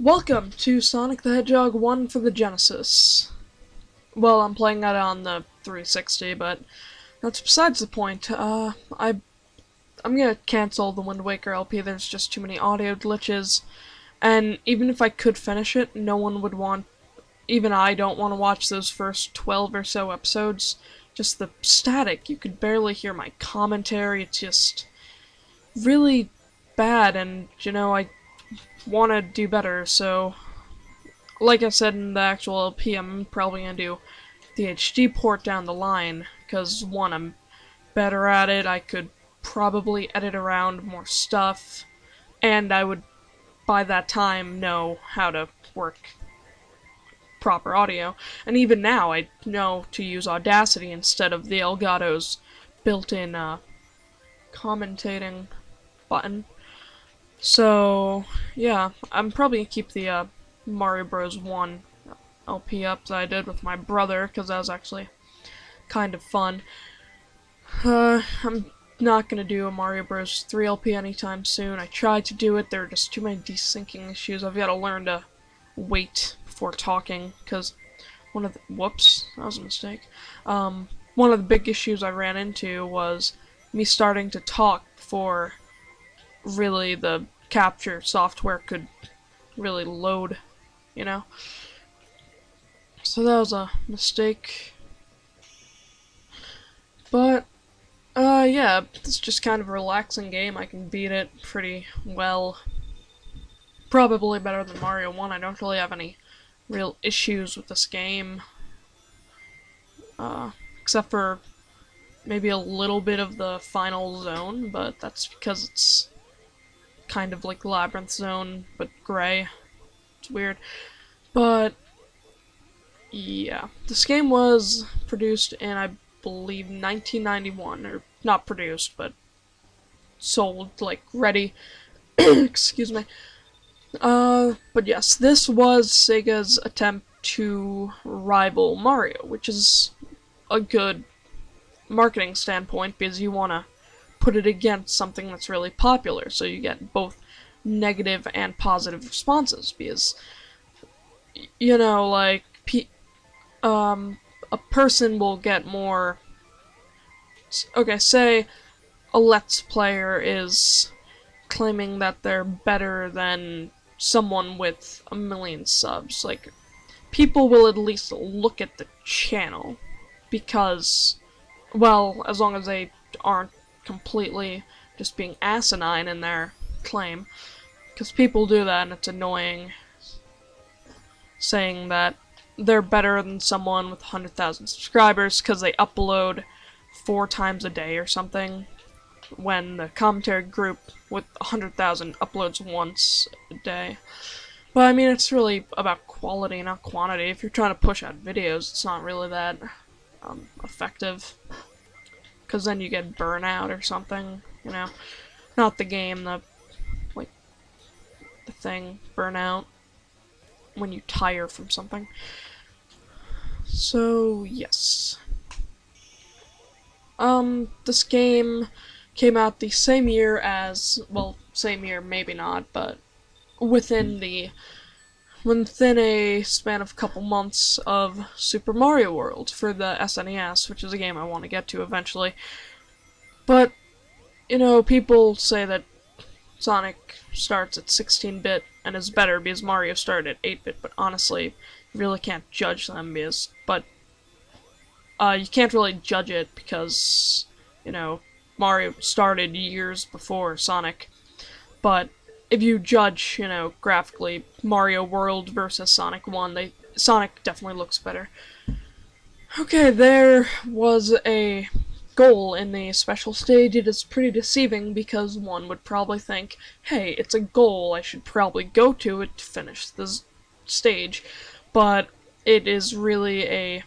Welcome to Sonic the Hedgehog 1 for the Genesis. Well, I'm playing that on the 360, but that's besides the point. I'm gonna cancel the Wind Waker LP. There's just too many audio glitches, and even if I could finish it, no one would want. Even I don't want to watch those first 12 or so episodes. Just the static. You could barely hear my commentary. It's just really bad, and I want to do better, so like I said in the actual LP, I'm probably going to do the HD port down the line, because one, I'm better at it, I could probably edit around more stuff, and I would, by that time, know how to work proper audio. And even now, I know to use Audacity instead of the Elgato's built-in commentating button. So, yeah, I'm probably gonna keep the Mario Bros. 1 LP up that I did with my brother, because that was actually kind of fun. I'm not gonna do a Mario Bros. 3 LP anytime soon. I tried to do it, there are just too many desyncing issues. I've got to learn to wait before talking, because whoops, that was a mistake. One of the big issues I ran into was me starting to talk before really the capture software could really load, So that was a mistake. But, yeah, it's just kind of a relaxing game. I can beat it pretty well. Probably better than Mario 1. I don't really have any real issues with this game. Except for maybe a little bit of the final zone, but that's because it's kind of like Labyrinth Zone, but gray. It's weird. But, yeah. This game was produced in, I believe, 1991. Or, not produced, but sold, like, ready. Excuse me. But yes, this was Sega's attempt to rival Mario, which is a good marketing standpoint, because you want to put it against something that's really popular, so you get both negative and positive responses, because, like, a person will get more. Okay, say a Let's Player is claiming that they're better than someone with 1 million subs. Like, people will at least look at the channel, because, well, as long as they aren't completely just being asinine in their claim, because people do that and it's annoying, saying that they're better than someone with 100,000 subscribers because they upload 4 times a day or something, when the commentary group with 100,000 uploads once a day. But I mean, it's really about quality, not quantity. If you're trying to push out videos, it's not really that effective, because then you get burnout or something, Not the game, the thing, burnout, when you tire from something. So, yes. This game came out the same year as, well, same year, maybe not, but within a span of a couple months of Super Mario World for the SNES, which is a game I want to get to eventually. But, people say that Sonic starts at 16-bit and is better because Mario started at 8-bit, but honestly, you really can't judge them, you can't really judge it because, Mario started years before Sonic. But if you judge, graphically, Mario World versus Sonic 1, Sonic definitely looks better. Okay, there was a goal in the special stage. It is pretty deceiving, because one would probably think, hey, it's a goal, I should probably go to it to finish this stage. But it is really a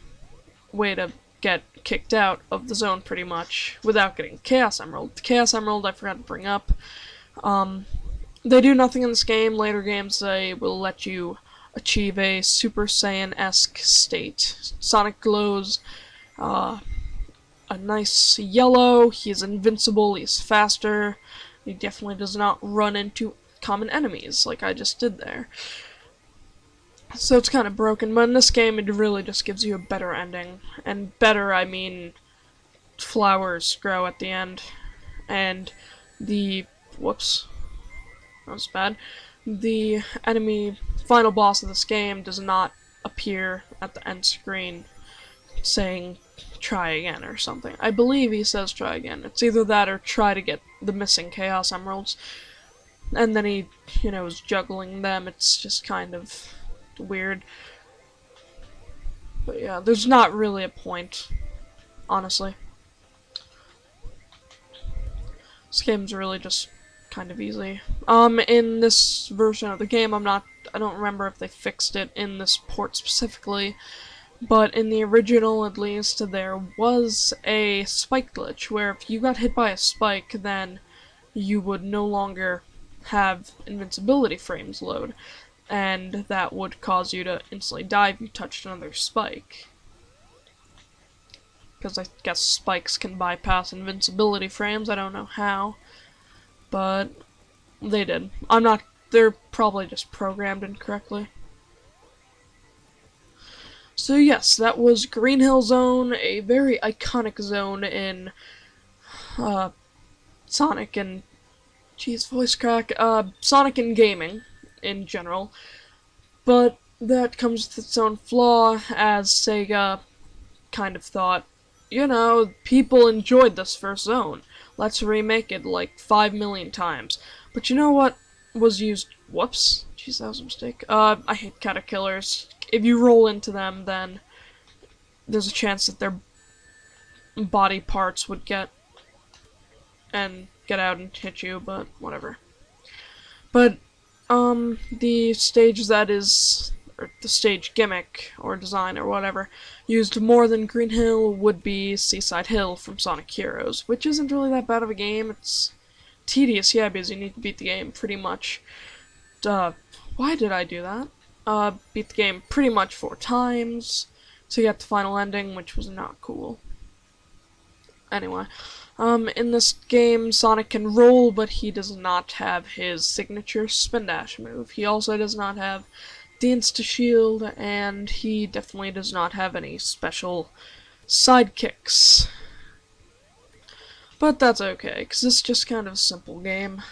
way to get kicked out of the zone, pretty much, without getting Chaos Emerald. The Chaos Emerald I forgot to bring up. They do nothing in this game. Later games, they will let you achieve a Super Saiyan-esque state. Sonic glows a nice yellow, he's invincible, he's faster, he definitely does not run into common enemies, like I just did there. So it's kind of broken, but in this game it really just gives you a better ending. And better, I mean, flowers grow at the end. And the... whoops. That was bad. The enemy final boss of this game does not appear at the end screen saying try again or something. I believe he says try again. It's either that or try to get the missing Chaos Emeralds. And then he, is juggling them. It's just kind of weird. But yeah, there's not really a point, honestly. This game's really just kind of easy. In this version of the game, I don't remember if they fixed it in this port specifically, but in the original, at least, there was a spike glitch, where if you got hit by a spike, then you would no longer have invincibility frames load, and that would cause you to instantly die if you touched another spike. Because I guess spikes can bypass invincibility frames, I don't know how, but they did. They're probably just programmed incorrectly. So yes, that was Green Hill Zone, a very iconic zone in Sonic and... Jeez, voice crack. Sonic and gaming, in general. But that comes with its own flaw, as Sega kind of thought, people enjoyed this first zone. Let's remake it like 5 million times. But you know what was used? Whoops. Jeez, that was a mistake. I hate caterpillars. If you roll into them, then there's a chance that their body parts would get out and hit you, but whatever. But, the stage that is, or the stage gimmick, or design, or whatever, used more than Green Hill would be Seaside Hill from Sonic Heroes, which isn't really that bad of a game. It's tedious, yeah, because you need to beat the game pretty much. Why did I do that? Beat the game pretty much 4 times to get the final ending, which was not cool. Anyway, in this game, Sonic can roll, but he does not have his signature spin dash move. He also does not have the insta-shield, and he definitely does not have any special sidekicks. But that's okay, because it's just kind of a simple game.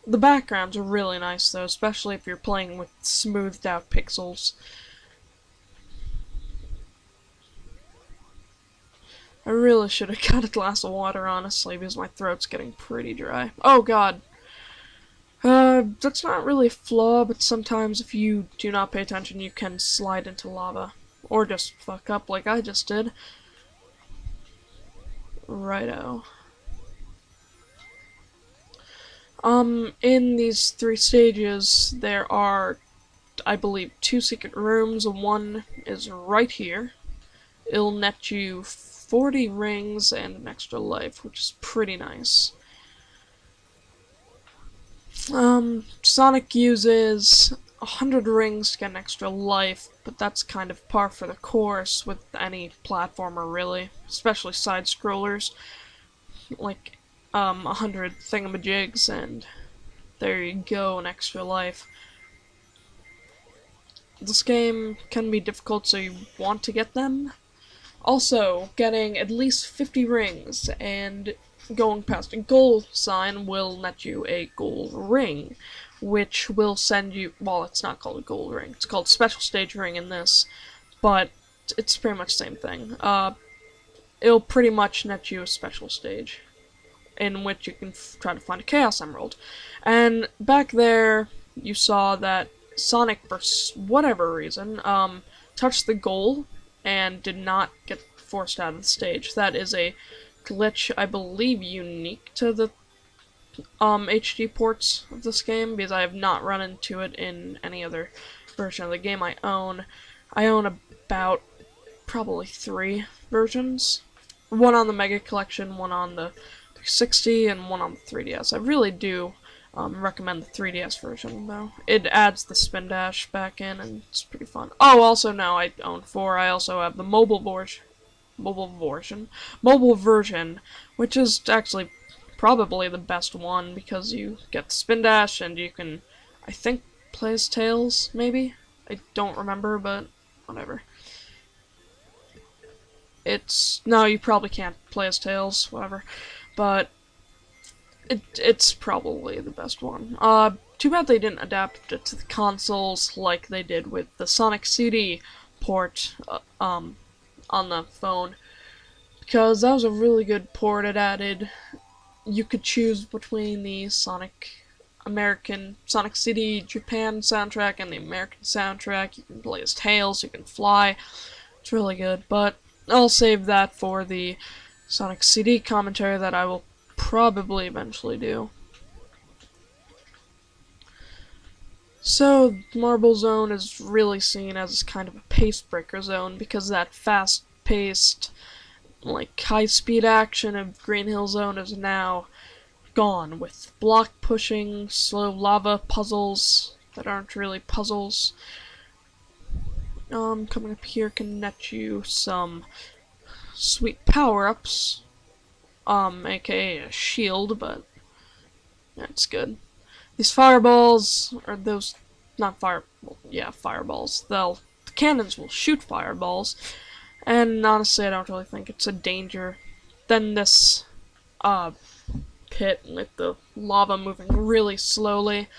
The backgrounds are really nice, though, especially if you're playing with smoothed out pixels. I really should have got a glass of water, honestly, because my throat's getting pretty dry. Oh god. That's not really a flaw, but sometimes if you do not pay attention, you can slide into lava. Or just fuck up like I just did. Righto. In these 3 stages, there are, I believe, 2 secret rooms. One is right here. It'll net you 40 rings and an extra life, which is pretty nice. Sonic uses 100 rings to get an extra life, but that's kind of par for the course with any platformer, really. Especially side-scrollers. Like, 100 thingamajigs, and there you go, an extra life. This game can be difficult, so you want to get them. Also, getting at least 50 rings and going past a goal sign will net you a gold ring, which will send you, well, it's not called a gold ring, it's called special stage ring in this, but it's pretty much the same thing. It'll pretty much net you a special stage, in which you can try to find a Chaos Emerald. And back there, you saw that Sonic, for whatever reason, touched the goal and did not get forced out of the stage. That is a glitch, I believe, unique to the HD ports of this game, because I have not run into it in any other version of the game I own. I own about probably 3 versions. One on the Mega Collection, one on the 360, and one on the 3DS. I really do recommend the 3DS version, though. It adds the spin dash back in, and it's pretty fun. Oh, also now I own 4. I also have the mobile version, which is actually probably the best one, because you get the spin dash, and you can, I think, play as Tails, maybe? I don't remember, but whatever. No, you probably can't play as Tails, whatever. But it's probably the best one. Too bad they didn't adapt it to the consoles like they did with the Sonic CD port, on the phone. Because that was a really good port it added. You could choose between the Sonic CD Japan soundtrack and the American soundtrack. You can play as Tails, you can fly. It's really good, but I'll save that for the Sonic CD commentary that I will probably eventually do. So, Marble Zone is really seen as kind of a pace breaker zone because that fast-paced, like high-speed action of Green Hill Zone is now gone with block pushing, slow lava puzzles that aren't really puzzles. Coming up here can net you some sweet power-ups, aka a shield, but that's good. These fireballs, or those, not fireballs. The cannons will shoot fireballs, and honestly, I don't really think it's a danger. Then this, pit with the lava moving really slowly,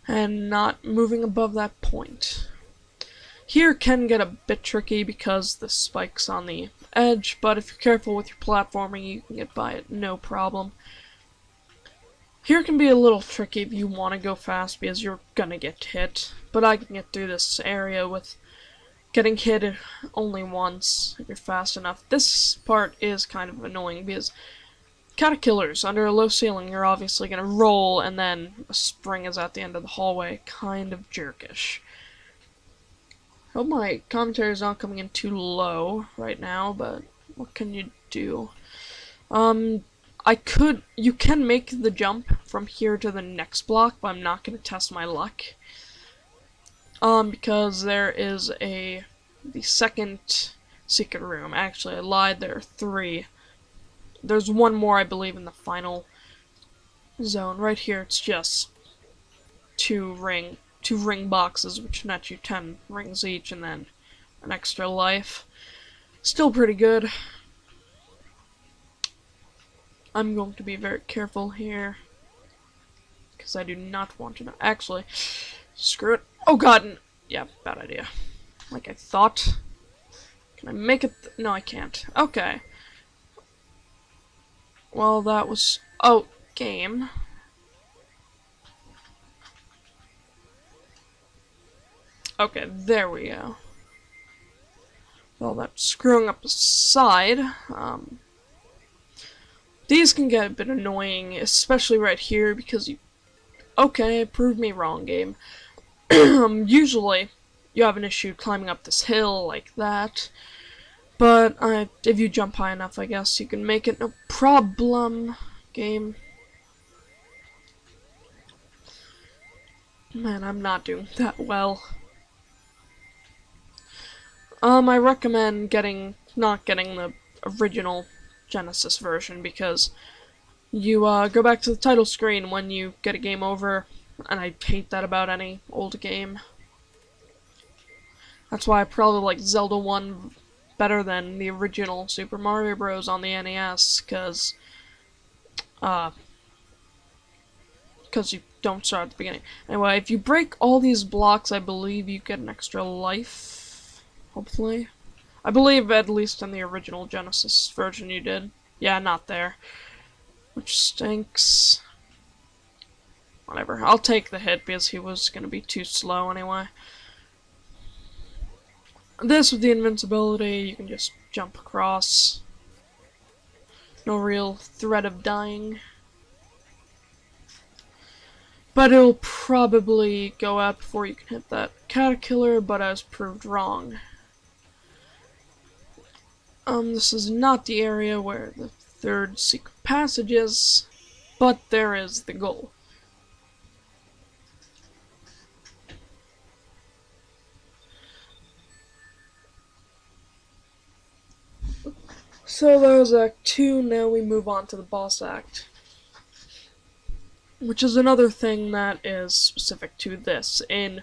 and not moving above that point. Here can get a bit tricky because the spike's on the edge, but if you're careful with your platforming, you can get by it no problem. Here can be a little tricky if you want to go fast because you're gonna get hit, but I can get through this area with getting hit only once if you're fast enough. This part is kind of annoying because caterpillars under a low ceiling, you're obviously gonna roll and then a spring is at the end of the hallway. Kind of jerkish. Hope my commentary is not coming in too low right now, but what can you do? You can make the jump from here to the next block, but I'm not gonna test my luck. Because there is the second secret room. Actually, I lied, there are 3. There's one more, I believe, in the final zone. Right here, it's just two ring boxes, which net you 10 rings each, and then an extra life. Still pretty good. I'm going to be very careful here, because I do not want to know. Actually, screw it. Oh god, yeah, bad idea. Like I thought. Can I make it? No, I can't. Okay. Well, that was... Oh, game. Okay, there we go. Well, that's screwing up the side. These can get a bit annoying, especially right here, because you... Okay, prove me wrong, game. Usually, you have an issue climbing up this hill like that. But if you jump high enough, I guess you can make it no problem, game. Man, I'm not doing that well. I recommend not getting the original Genesis version because you go back to the title screen when you get a game over, and I hate that about any old game. That's why I probably like Zelda 1 better than the original Super Mario Bros. On the NES, because you don't start at the beginning. Anyway, if you break all these blocks, I believe you get an extra life, hopefully. I believe at least in the original Genesis version you did. Yeah, not there. Which stinks. Whatever, I'll take the hit because he was gonna be too slow anyway. This with the invincibility, you can just jump across. No real threat of dying. But it'll probably go out before you can hit that caterpillar, but I was proved wrong. This is not the area where the 3rd secret passage is, but there is the goal. So that was Act 2, now we move on to the boss act. Which is another thing that is specific to this. In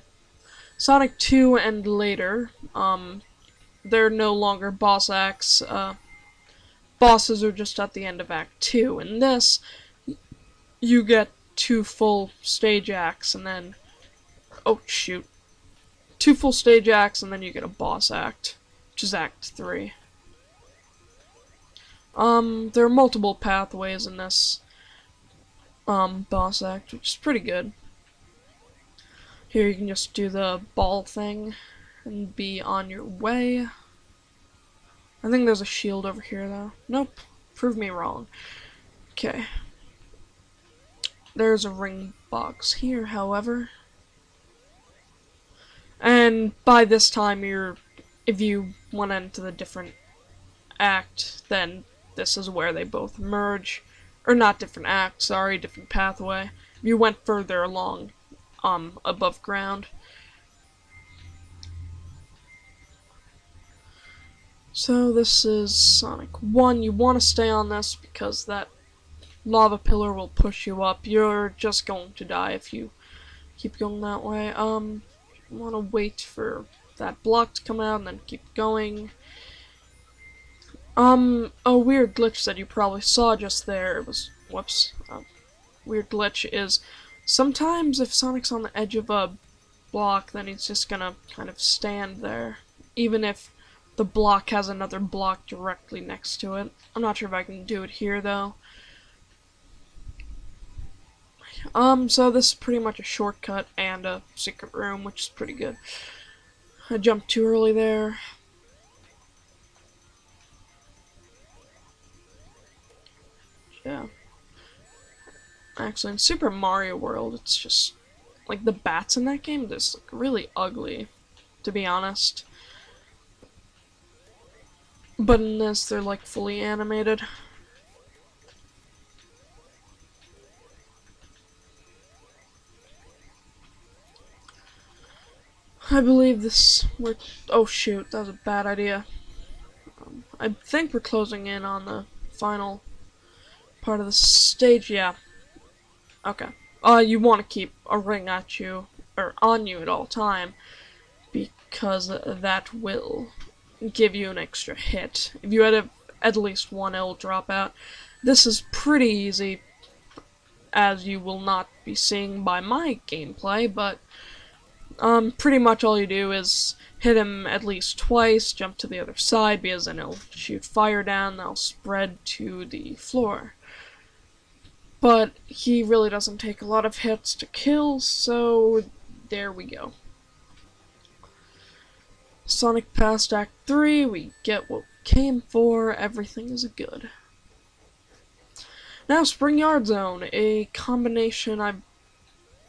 Sonic 2 and later, they're no longer boss acts. Bosses are just at the end of Act 2. In this, you get 2 full stage acts, and then... Oh, shoot. 2 full stage acts, and then you get a boss act, which is Act 3. There are multiple pathways in this, boss act, which is pretty good. Here you can just do the ball thing, and be on your way. I think there's a shield over here, though. Nope. Prove me wrong. Okay. There's a ring box here, however. And by this time, if you went into the different act, then this is where they both merge. Or not different act, sorry, different pathway. If you went further along, above ground. So this is Sonic 1. You want to stay on this because that lava pillar will push you up. You're just going to die if you keep going that way. You want to wait for that block to come out and then keep going. A weird glitch that you probably saw just there was, whoops, weird glitch is sometimes if Sonic's on the edge of a block, then he's just gonna kind of stand there, even if the block has another block directly next to it. I'm not sure if I can do it here, though. So this is pretty much a shortcut and a secret room, which is pretty good. I jumped too early there. Yeah. Actually, in Super Mario World, it's just, like, the bats in that game just look really ugly, to be honest. But in this, they're, like, fully animated. I believe this... Oh, shoot, that was a bad idea. I think we're closing in on the final part of the stage, yeah. Okay. You want to keep a ring at you, or on you at all time, because that will give you an extra hit. If you had at least one, it'll drop out. This is pretty easy, as you will not be seeing by my gameplay, but pretty much all you do is hit him at least twice, jump to the other side, because then he'll shoot fire down, that'll spread to the floor. But he really doesn't take a lot of hits to kill, so there we go. Sonic past Act 3, we get what we came for, everything is good. Now Spring Yard Zone, a combination, I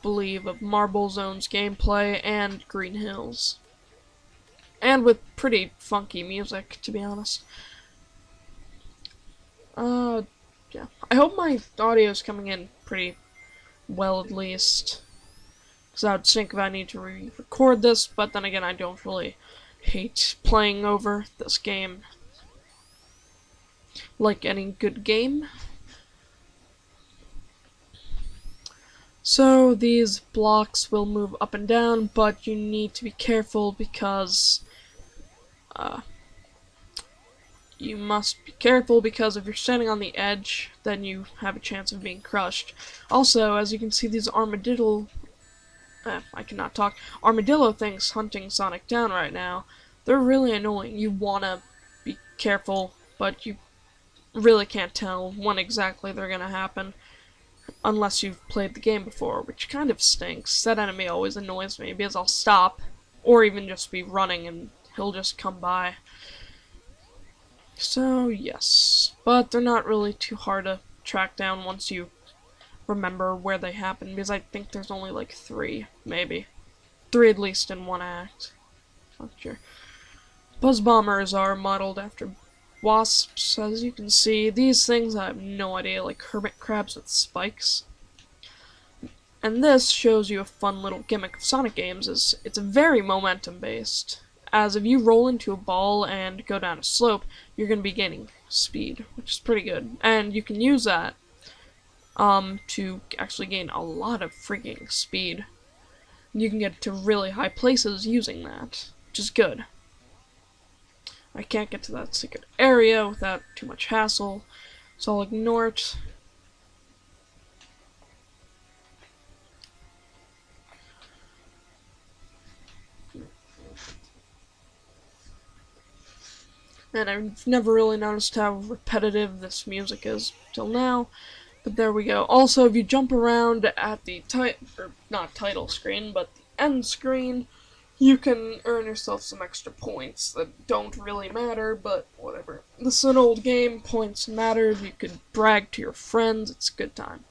believe, of Marble Zone's gameplay and Green Hills. And with pretty funky music, to be honest. Yeah. I hope my audio is coming in pretty well, at least. Because I would think if I need to re-record this, but then again, I don't really hate playing over this game. Like any good game. So, these blocks will move up and down, but you need to be careful because... you must be careful because if you're standing on the edge, then you have a chance of being crushed. Also, as you can see, these armadillo things hunting Sonic down right now, they're really annoying. You wanna be careful, but you really can't tell when exactly they're gonna happen, unless you've played the game before, which kind of stinks. That enemy always annoys me, because I'll stop, or even just be running and he'll just come by. So, yes. But they're not really too hard to track down once you remember where they happen, because I think there's only like 3, maybe. 3 at least in one act. Not sure. Buzz Bombers are modeled after wasps, as you can see. These things, I have no idea, like hermit crabs with spikes. And this shows you a fun little gimmick of Sonic games, is it's very momentum-based. As if you roll into a ball and go down a slope, you're going to be gaining speed, which is pretty good. And you can use that to actually gain a lot of freaking speed. You can get to really high places using that, which is good. I can't get to that secret area without too much hassle, so I'll ignore it. And I've never really noticed how repetitive this music is till now, but there we go. Also, if you jump around at the not title screen, but the end screen, you can earn yourself some extra points that don't really matter, but whatever. This is an old game, points matter, you could brag to your friends, it's a good time.